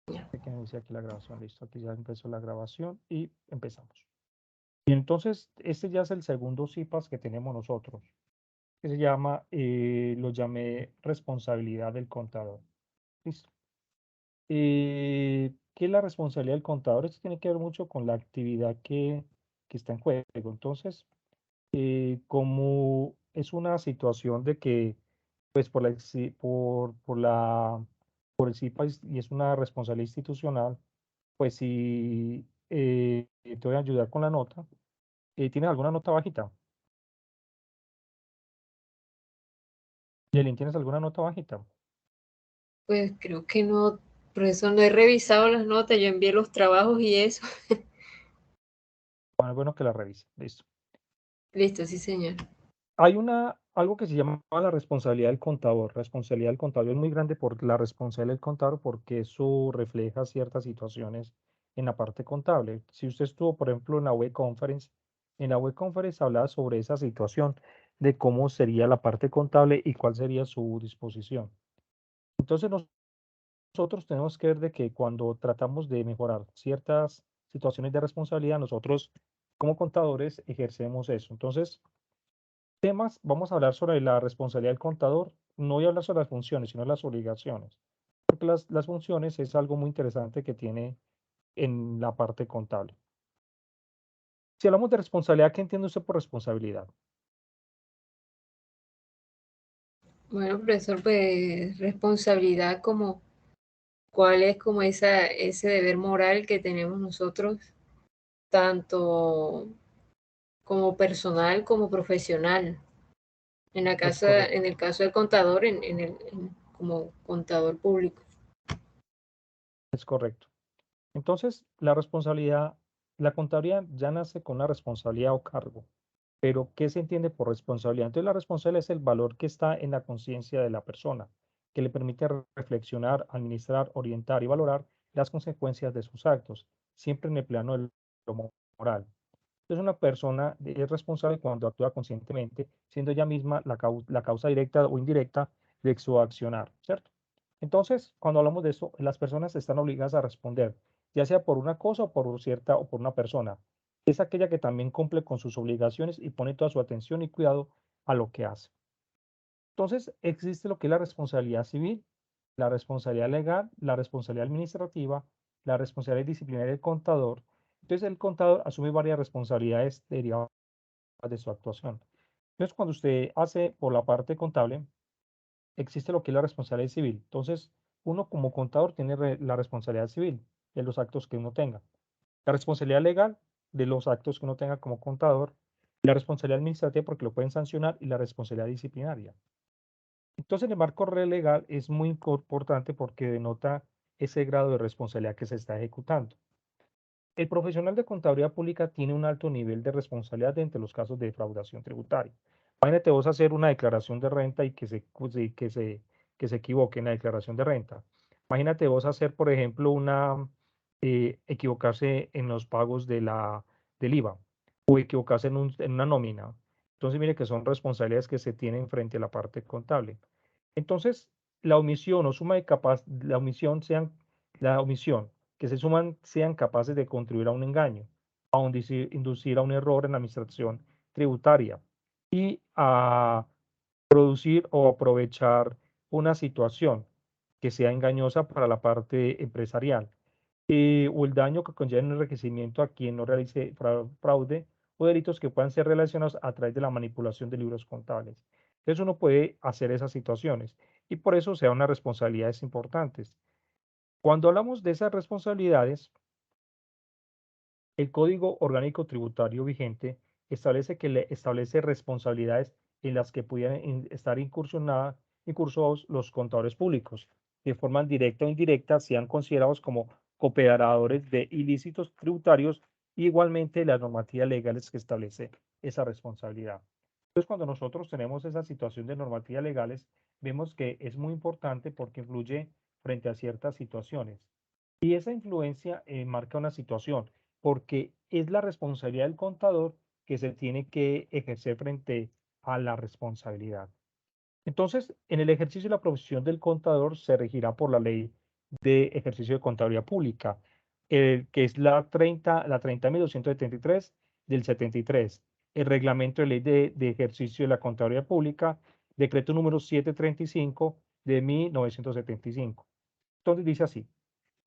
Que inicia aquí la grabación, listo, aquí ya empezó la grabación y empezamos. Y entonces, este ya es el segundo CIPAS que tenemos nosotros, que se llama, lo llamé responsabilidad del contador. Listo. ¿Qué es la responsabilidad del contador? Esto tiene que ver mucho con la actividad que está en juego. Entonces, como es una situación de que, pues por la, por el CIPAS y es una responsabilidad institucional, pues si te voy a ayudar con la nota. ¿Tienes alguna nota bajita? Yelin, ¿tienes alguna nota bajita? Pues creo que no, por eso no he revisado las notas, yo envié los trabajos y eso. Bueno, es bueno que la revise. Listo. Listo, sí, señor. Hay algo que se llama la responsabilidad del contador. Responsabilidad del contador es muy grande por la responsabilidad del contador porque eso refleja ciertas situaciones en la parte contable. Si usted estuvo, por ejemplo, en la web conference hablaba sobre esa situación de cómo sería la parte contable y cuál sería su disposición. Entonces, nosotros tenemos que ver de que cuando tratamos de mejorar ciertas situaciones de responsabilidad, nosotros como contadores ejercemos eso. Entonces, vamos a hablar sobre la responsabilidad del contador. No voy a hablar sobre las funciones, sino las obligaciones, porque las funciones es algo muy interesante que tiene en la parte contable. Si hablamos de responsabilidad, ¿qué entiende usted por responsabilidad? Bueno, profesor, pues responsabilidad como, ¿cuál es como ese deber moral que tenemos nosotros, tanto como personal como profesional? Es correcto, En el caso del contador, como contador público. es correcto. Entonces, la contabilidad ya nace con una responsabilidad o cargo. Pero, ¿qué se entiende por responsabilidad? Entonces, la responsabilidad es el valor que está en la conciencia de la persona, que le permite reflexionar, administrar, orientar y valorar las consecuencias de sus actos, siempre en el plano de lo moral. Entonces, una persona es responsable cuando actúa conscientemente, siendo ella misma la causa directa o indirecta de su accionar, ¿cierto? Entonces, cuando hablamos de eso, las personas están obligadas a responder, ya sea por una cosa o por cierta o por una persona. Es aquella que también cumple con sus obligaciones y pone toda su atención y cuidado a lo que hace. Entonces, existe lo que es la responsabilidad civil, la responsabilidad legal, la responsabilidad administrativa, la responsabilidad disciplinaria del contador. Entonces, el contador asume varias responsabilidades derivadas de su actuación. Entonces, cuando usted hace por la parte contable, existe lo que es la responsabilidad civil. Entonces, uno como contador tiene la responsabilidad civil de los actos que uno tenga, la responsabilidad legal de los actos que uno tenga como contador, la responsabilidad administrativa porque lo pueden sancionar y la responsabilidad disciplinaria. Entonces, el marco legal es muy importante porque denota ese grado de responsabilidad que se está ejecutando. El profesional de contabilidad pública tiene un alto nivel de responsabilidad entre los casos de defraudación tributaria. Imagínate vos hacer una declaración de renta y que se equivoque en la declaración de renta. Imagínate vos hacer, por ejemplo, equivocarse en los pagos del IVA o equivocarse en una nómina. Entonces, mire que son responsabilidades que se tienen frente a la parte contable. Entonces, la omisión o suma de la omisión que se suman sean capaces de contribuir a un engaño, a inducir a un error en la administración tributaria y a producir o aprovechar una situación que sea engañosa para la parte empresarial, o el daño que conlleva el enriquecimiento a quien no realice fraude o delitos que puedan ser relacionados a través de la manipulación de libros contables. Entonces uno puede hacer esas situaciones y por eso se dan unas responsabilidades importantes. Cuando hablamos de esas responsabilidades, el Código Orgánico Tributario vigente establece establece responsabilidades en las que pudieran estar incursionados los contadores públicos, de forma directa o indirecta, sean considerados como cooperadores de ilícitos tributarios, y igualmente las normativas legales que establece esa responsabilidad. Entonces, cuando nosotros tenemos esa situación de normativas legales, vemos que es muy importante porque influye frente a ciertas situaciones. Y esa influencia marca una situación porque es la responsabilidad del contador que se tiene que ejercer frente a la responsabilidad. Entonces, en el ejercicio de la profesión del contador se regirá por la ley de ejercicio de contabilidad pública, que es la 30.273 del 73, el reglamento de ley de ejercicio de la contabilidad pública, decreto número 735 de 1975. Entonces dice así: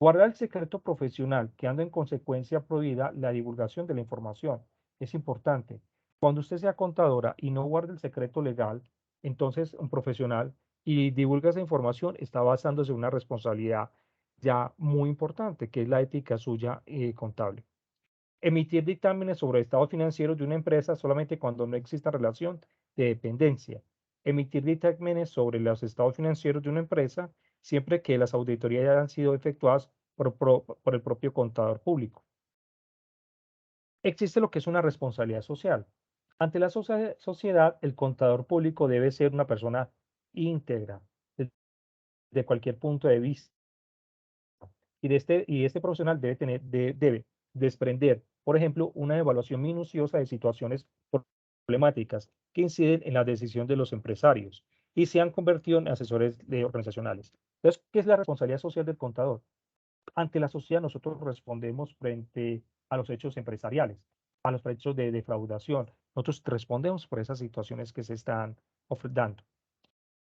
guardar el secreto profesional, quedando en consecuencia prohibida la divulgación de la información. Es importante. Cuando usted sea contadora y no guarde el secreto legal, entonces un profesional y divulga esa información, está basándose en una responsabilidad ya muy importante, que es la ética suya contable. Emitir dictámenes sobre estados financieros de una empresa solamente cuando no exista relación de dependencia. Emitir dictámenes sobre los estados financieros de una empresa siempre que las auditorías hayan sido efectuadas por el propio contador público. Existe lo que es una responsabilidad social. Ante la sociedad, el contador público debe ser una persona íntegra desde cualquier punto de vista y este profesional debe desprender, por ejemplo, una evaluación minuciosa de situaciones problemáticas que inciden en la decisión de los empresarios y se han convertido en asesores organizacionales. Entonces, ¿qué es la responsabilidad social del contador? Ante la sociedad nosotros respondemos frente a los hechos empresariales, a los hechos de defraudación. Nosotros respondemos por esas situaciones que se están dando.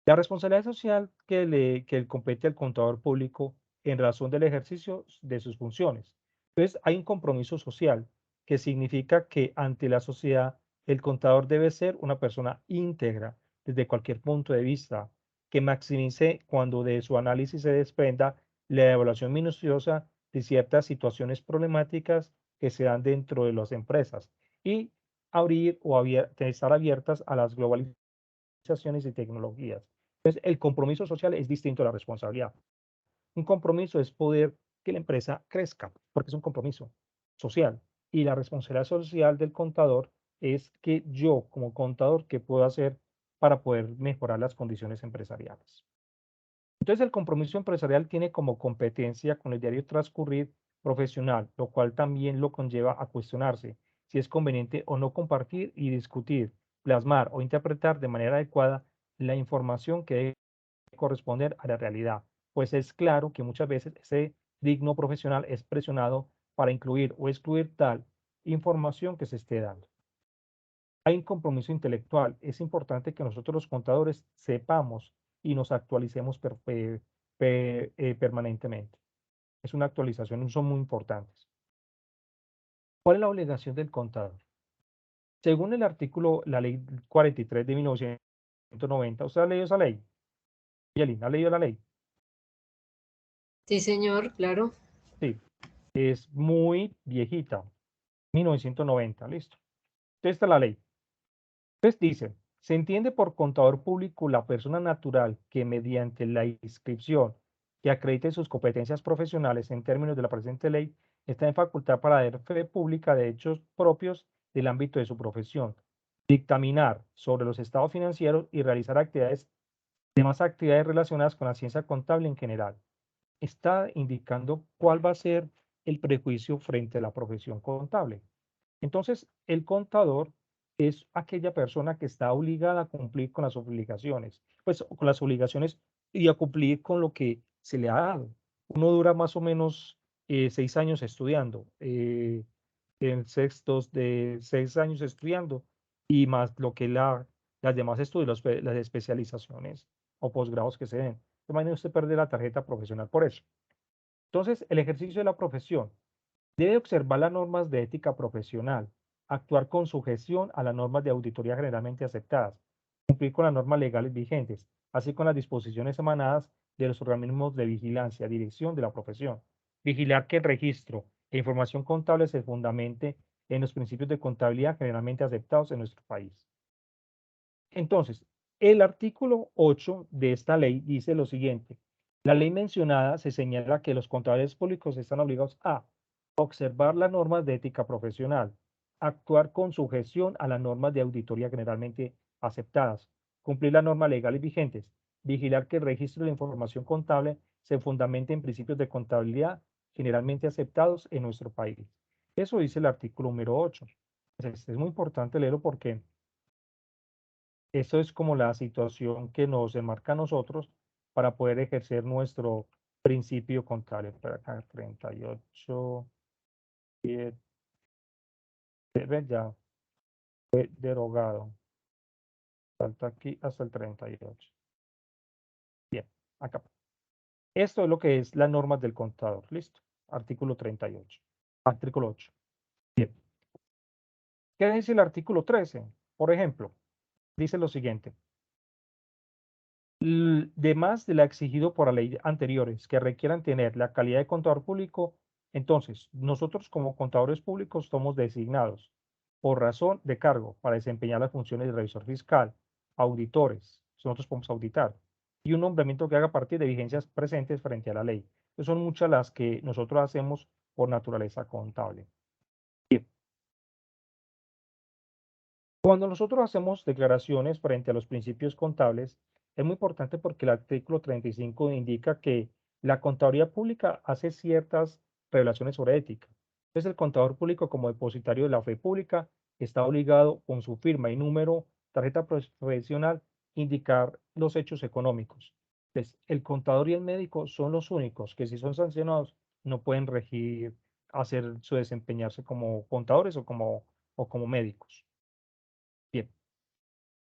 La responsabilidad social que compete al contador público en razón del ejercicio de sus funciones. Entonces, hay un compromiso social que significa que ante la sociedad el contador debe ser una persona íntegra desde cualquier punto de vista, que maximice cuando de su análisis se desprenda la evaluación minuciosa de ciertas situaciones problemáticas que se dan dentro de las empresas y abrir o estar abiertas a las globalizaciones y tecnologías. Entonces, el compromiso social es distinto a la responsabilidad. Un compromiso es poder que la empresa crezca, porque es un compromiso social. Y la responsabilidad social del contador es que yo, como contador, ¿qué puedo hacer para poder mejorar las condiciones empresariales? Entonces, el compromiso empresarial tiene como competencia con el diario transcurrir profesional, lo cual también lo conlleva a cuestionarse si es conveniente o no compartir y discutir, plasmar o interpretar de manera adecuada la información que debe corresponder a la realidad, pues es claro que muchas veces ese digno profesional es presionado para incluir o excluir tal información que se esté dando. Hay un compromiso intelectual. Es importante que nosotros los contadores sepamos y nos actualicemos permanentemente. Es una actualización, son muy importantes. ¿Cuál es la obligación del contador? Según el artículo, la ley 43 de 1990, ¿usted ha leído esa ley? Yelin, ¿ha leído la ley? Sí, señor, claro. Sí, es muy viejita, 1990, listo. Entonces está la ley. Entonces dice, se entiende por contador público la persona natural que mediante la inscripción que acredite sus competencias profesionales en términos de la presente ley está en facultad para dar fe pública de hechos propios del ámbito de su profesión, dictaminar sobre los estados financieros y realizar demás actividades relacionadas con la ciencia contable en general. Está indicando cuál va a ser el prejuicio frente a la profesión contable. Entonces, el contador es aquella persona que está obligada a cumplir con las obligaciones, pues con las obligaciones y a cumplir con lo que se le ha dado. Uno dura más o menos 6 años estudiando, en sextos de 6 años estudiando y más lo que es las demás estudios, las especializaciones o posgrados que se den. Imagínese usted perder la tarjeta profesional por eso. Entonces, el ejercicio de la profesión debe observar las normas de ética profesional, actuar con sujeción a las normas de auditoría generalmente aceptadas, cumplir con las normas legales vigentes, así con las disposiciones emanadas de los organismos de vigilancia, dirección de la profesión. Vigilar que el registro e información contable se fundamente en los principios de contabilidad generalmente aceptados en nuestro país. Entonces, el artículo 8 de esta ley dice lo siguiente. La ley mencionada se señala que los contadores públicos están obligados a observar las normas de ética profesional, actuar con sujeción a las normas de auditoría generalmente aceptadas, cumplir las normas legales vigentes, vigilar que el registro de la información contable se fundamente en principios de contabilidad generalmente aceptados en nuestro país. Eso dice el artículo número 8. Es muy importante leerlo porque eso es como la situación que nos enmarca a nosotros para poder ejercer principio contable. Para acá, 38, 7, ya fue derogado. Falta aquí hasta el 38. Bien, acá. Esto es lo que es las normas del contador. Listo. Artículo 38. Artículo 8. Bien. ¿Qué dice el artículo 13? Por ejemplo, dice lo siguiente. Demás de la exigido por la ley anteriores que requieran tener la calidad de contador público, entonces nosotros como contadores públicos somos designados por razón de cargo para desempeñar las funciones de revisor fiscal, auditores, nosotros podemos auditar, y un nombramiento que haga parte de vigencias presentes frente a la ley. Esas son muchas las que nosotros hacemos por naturaleza contable. Bien. Cuando nosotros hacemos declaraciones frente a los principios contables, es muy importante porque el artículo 35 indica que la contaduría pública hace ciertas revelaciones sobre ética. Entonces, el contador público, como depositario de la fe pública, está obligado con su firma y número, tarjeta profesional, indicar los hechos económicos. Entonces, el contador y el médico son los únicos que, si son sancionados, no pueden regir, hacer su desempeñarse como contadores o como médicos. Bien.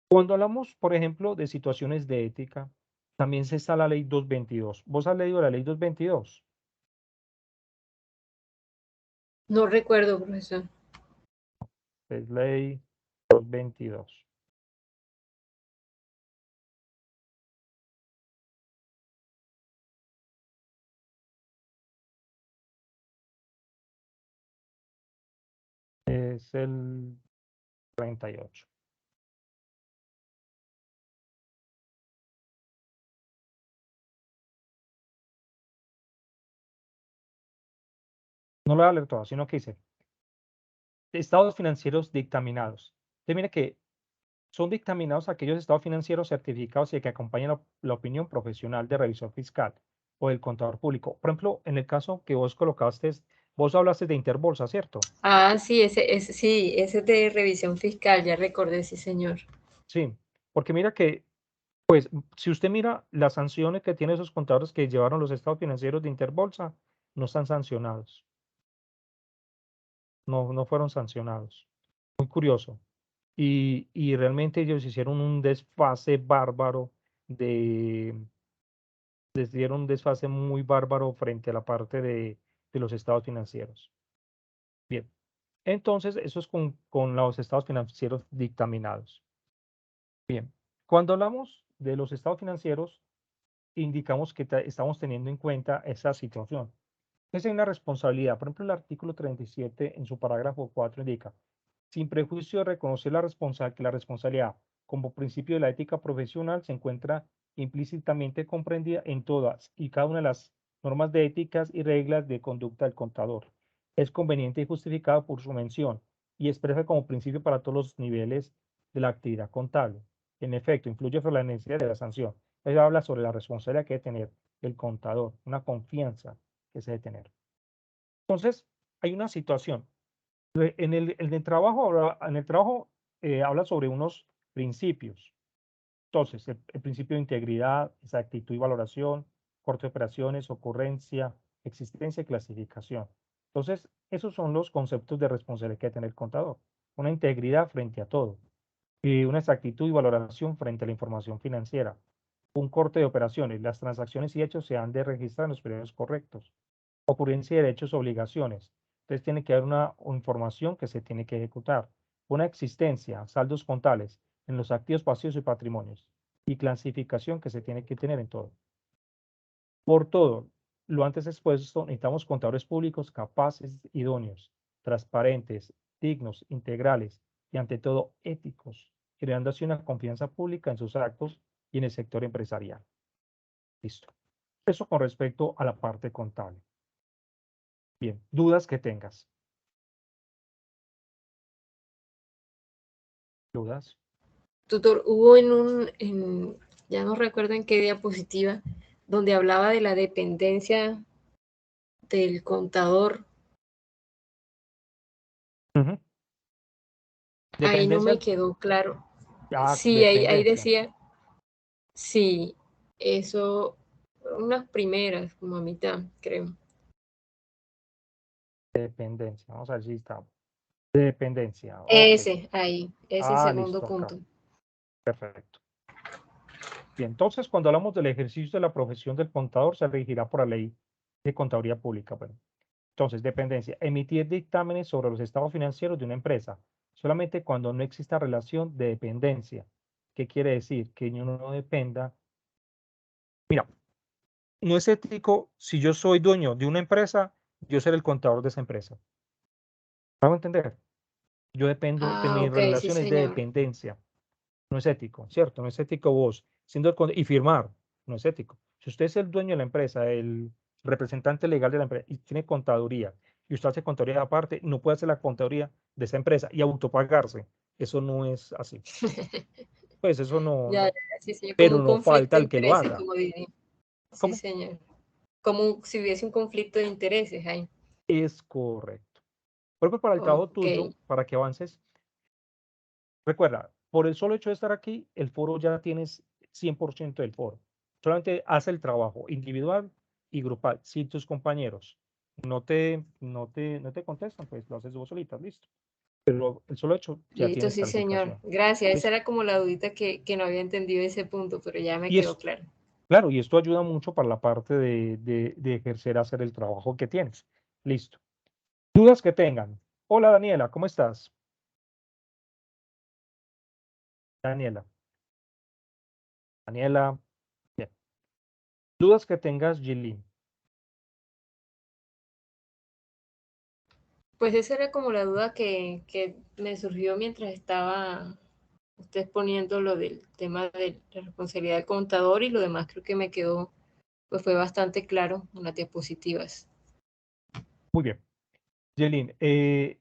Cuando hablamos, por ejemplo, de situaciones de ética, también se está la ley 222. ¿Vos has leído la ley 222? No recuerdo, profesor. Es ley 222. Es el 38. No lo voy a leer todo, sino que dice, estados financieros dictaminados. Entonces, mire que son dictaminados aquellos estados financieros certificados y que acompañan la opinión profesional de revisor fiscal o del contador público. Por ejemplo, en el caso que vos colocaste, vos hablaste de Interbolsa, ¿cierto? Ah, sí, ese es de revisión fiscal, ya recordé, sí, señor. Sí, porque mira que, pues, si usted mira las sanciones que tienen esos contadores que llevaron los estados financieros de Interbolsa, no están sancionados, no fueron sancionados. Muy curioso. Y realmente ellos hicieron un desfase bárbaro de, les dieron un desfase muy bárbaro frente a la parte de los estados financieros. Bien, entonces eso es con los estados financieros dictaminados. Bien, cuando hablamos de los estados financieros, indicamos que estamos teniendo en cuenta esa situación. Entonces hay una responsabilidad. Por ejemplo, el artículo 37 en su parágrafo 4 indica, sin prejuicio de reconocer que la responsabilidad como principio de la ética profesional se encuentra implícitamente comprendida en todas y cada una de las normas de éticas y reglas de conducta del contador. Es conveniente y justificado por su mención y expresa como principio para todos los niveles de la actividad contable. En efecto, influye sobre la necesidad de la sanción. Ella habla sobre la responsabilidad que debe tener el contador, una confianza que se debe tener. Entonces, hay una situación. En el trabajo, habla sobre unos principios. Entonces, el principio de integridad, exactitud y valoración, corte de operaciones, ocurrencia, existencia y clasificación. Entonces, esos son los conceptos de responsabilidad que debe tener el contador. Una integridad frente a todo. Y una exactitud y valoración frente a la información financiera. Un corte de operaciones. Las transacciones y hechos se han de registrar en los periodos correctos. Ocurrencia de derechos, obligaciones. Entonces tiene que haber una información que se tiene que ejecutar. Una existencia, saldos contables en los activos, pasivos y patrimonios. Y clasificación que se tiene que tener en todo. Por todo, lo antes expuesto, necesitamos contadores públicos capaces, idóneos, transparentes, dignos, integrales y ante todo éticos, creando así una confianza pública en sus actos y en el sector empresarial. Listo. Eso con respecto a la parte contable. Bien, dudas que tengas. ¿Dudas? Tutor, hubo ya no recuerdo en qué diapositiva, donde hablaba de la dependencia del contador. Ujú. Ahí no me Dependencia, quedó claro. ah, Sí, ahí dependencia. decía, sí, eso, unas primeras, como a mitad, creo. Dependencia, vamos a ver si está. Dependencia, ok. Ese, ahí, ese segundo Listo, acá. punto. Perfecto. Bien, entonces cuando hablamos del ejercicio de la profesión del contador, se regirá por la ley de contaduría pública. Bueno, entonces, dependencia, emitir dictámenes sobre los estados financieros de una empresa, solamente cuando no exista relación de dependencia. ¿Qué quiere decir? Que uno no dependa. Mira, no es ético si yo soy dueño de una empresa, yo ser el contador de esa empresa. ¿Vamos a entender? Yo dependo de Ah, mis ok, sí, relaciones de señor. dependencia. No es ético, ¿cierto? No es ético vos, y firmar, no es ético. Si usted es el dueño de la empresa, el representante legal de la empresa y tiene contaduría, y usted hace contaduría aparte, no puede hacer la contaduría de esa empresa y autopagarse. Eso no es así. Pues eso no, Ya, no, sí, señor, como pero un no conflicto falta de el que lo intereses, haga. como diría. Sí, ¿Cómo? señor. Como si hubiese un conflicto de intereses ahí. Es correcto. Por ejemplo, para el trabajo Ok, tuyo, para que avances, recuerda, por el solo hecho de estar aquí, el foro ya tienes 100% del foro. Solamente haz el trabajo individual y grupal. Si tus compañeros no te contestan, pues lo haces vos solita, listo. Pero el solo hecho ya listo, tienes sí, señor. calificación. Gracias. Esa Listo. era como la dudita que no había entendido ese punto, pero ya me Y quedó es, claro. claro, y esto ayuda mucho para la parte de ejercer, hacer el trabajo que tienes. Listo. Dudas que tengan. Hola Daniela, ¿cómo estás? Daniela. Daniela. Bien. Dudas que tengas, Gilly. Pues esa era como la duda que me surgió mientras estaba usted exponiendo lo del tema de la responsabilidad del contador y lo demás creo que me quedó, pues fue bastante claro en las diapositivas. Muy bien. Yelin, entonces